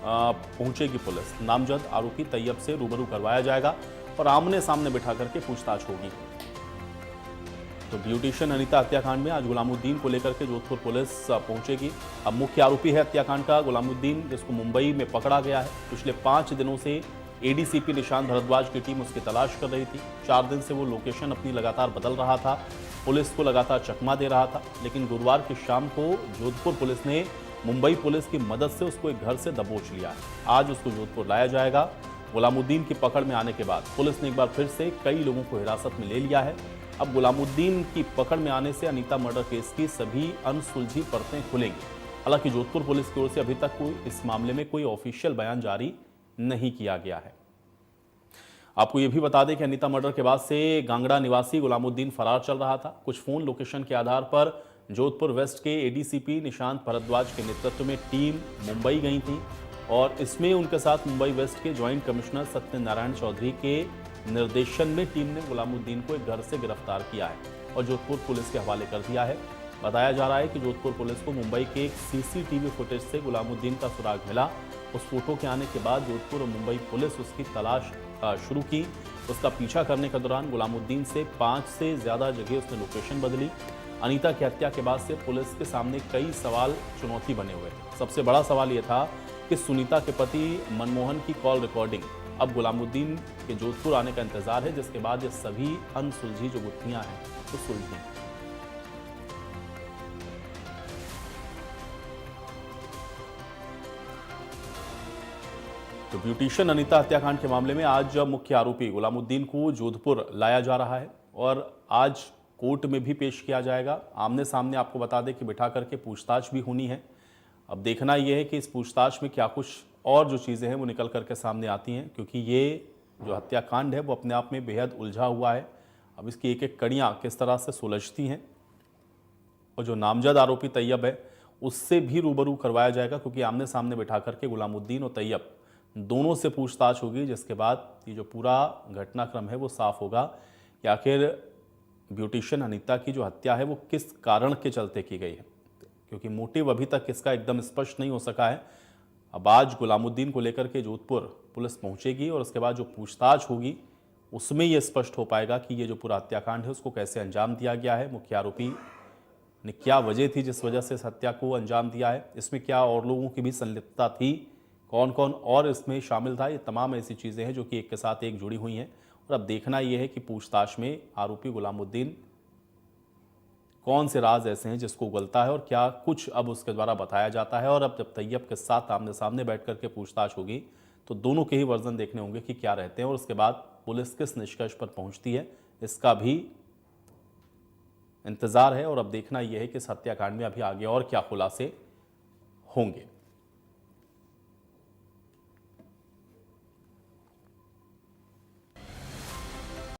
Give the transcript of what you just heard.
पहुंचेगी पुलिस। नामजद आरोपी तैयब से रूबरू करवाया जाएगा और आमने सामने बिठा करके पूछताछ होगी। तो ब्यूटिशियन अनीता हत्याकांड में आज गुलामुद्दीन को लेकर के जोधपुर पुलिस पहुंचेगी। अब मुख्य आरोपी है हत्याकांड का गुलामुद्दीन, जिसको मुंबई में पकड़ा गया है। पिछले 5 दिनों से एडीसीपी निशांत भारद्वाज की टीम उसकी तलाश कर रही थी। 4 दिन से वो लोकेशन अपनी लगातार बदल रहा था, पुलिस को लगातार चकमा दे रहा था, लेकिन गुरुवार की शाम को जोधपुर पुलिस ने मुंबई पुलिस की मदद से उसको एक घर से दबोच लिया है। आज उसको जोधपुर लाया जाएगा। गुलामुद्दीन की पकड़ में आने के बाद पुलिस ने एक बार फिर से कई लोगों को हिरासत में ले लिया है। अब गुलामुद्दीन की पकड़ में आने से अनीता मर्डर केस की सभी अनसुलझी परतें खुलेंगी। हालांकि जोधपुर पुलिस की ओर से अभी तक कोई इस मामले में कोई ऑफिशियल बयान जारी नहीं किया गया है। आपको यह भी बता दें कि अनीता मर्डर के बाद से गांगड़ा निवासी गुलामुद्दीन फरार चल रहा था। कुछ फोन लोकेशन के आधार पर जोधपुर वेस्ट के एडीसीपी निशांत भारद्वाज के नेतृत्व में टीम मुंबई गई थी और इसमें उनके साथ मुंबई वेस्ट के ज्वाइंट कमिश्नर सत्यनारायण चौधरी के निर्देशन में टीम ने गुलामुद्दीन को एक घर से गिरफ्तार किया है और जोधपुर पुलिस के हवाले कर दिया है। बताया जा रहा है कि जोधपुर पुलिस को मुंबई के एक सीसीटीवी फुटेज से गुलामुद्दीन का सुराग मिला। उस फोटो के आने के बाद जोधपुर और मुंबई पुलिस उसकी तलाश शुरू की। उसका पीछा करने के दौरान गुलामुद्दीन से 5 से ज्यादा जगह उसने लोकेशन बदली। अनीता की हत्या के बाद से पुलिस के सामने कई सवाल चुनौती बने हुए थे। सबसे बड़ा सवाल यह था कि सुनीता के पति मनमोहन की कॉल रिकॉर्डिंग अब गुलामुद्दीन के जोधपुर आने का इंतजार है, जिसके बाद ये सभी अनसुलझी जो गुत्थियां हैं वो सुलझी। तो ब्यूटिशियन अनीता हत्याकांड के मामले में आज मुख्य आरोपी गुलामुद्दीन को जोधपुर लाया जा रहा है और आज कोर्ट में भी पेश किया जाएगा। आमने सामने आपको बता दें कि बिठा करके पूछताछ भी होनी है। अब देखना यह है कि इस पूछताछ में क्या कुछ और जो चीज़ें हैं वो निकल करके सामने आती हैं, क्योंकि ये जो हत्याकांड है वो अपने आप में बेहद उलझा हुआ है। अब इसकी एक एक कड़ियाँ किस तरह से सुलझती हैं और जो नामजद आरोपी तैयब है उससे भी रूबरू करवाया जाएगा, क्योंकि आमने सामने बिठा करके गुलामुद्दीन और तैयब दोनों से पूछताछ होगी, जिसके बाद ये जो पूरा घटनाक्रम है वो साफ होगा कि आखिर ब्यूटिशियन अनीता की जो हत्या है वो किस कारण के चलते की गई है, क्योंकि मोटिव अभी तक इसका एकदम स्पष्ट नहीं हो सका है। अब आज गुलामुद्दीन को लेकर के जोधपुर पुलिस पहुंचेगी और उसके बाद जो पूछताछ होगी उसमें यह स्पष्ट हो पाएगा कि ये जो पूरा हत्याकांड है उसको कैसे अंजाम दिया गया है, मुख्य आरोपी ने क्या वजह थी जिस वजह से इस हत्या को अंजाम दिया है, इसमें क्या और लोगों की भी संलिप्तता थी, कौन कौन और इसमें शामिल था। ये तमाम ऐसी चीज़ें हैं जो कि एक के साथ एक जुड़ी हुई हैं और अब देखना यह है कि पूछताछ में आरोपी गुलामुद्दीन कौन से राज ऐसे हैं जिसको उगलता है और क्या कुछ अब उसके द्वारा बताया जाता है। और अब जब तैयब के साथ आमने सामने बैठ करके पूछताछ होगी तो दोनों के ही वर्जन देखने होंगे कि क्या रहते हैं और उसके बाद पुलिस किस निष्कर्ष पर पहुंचती है, इसका भी इंतजार है। और अब देखना यह है कि इस हत्याकांड में अभी आगे और क्या खुलासे होंगे।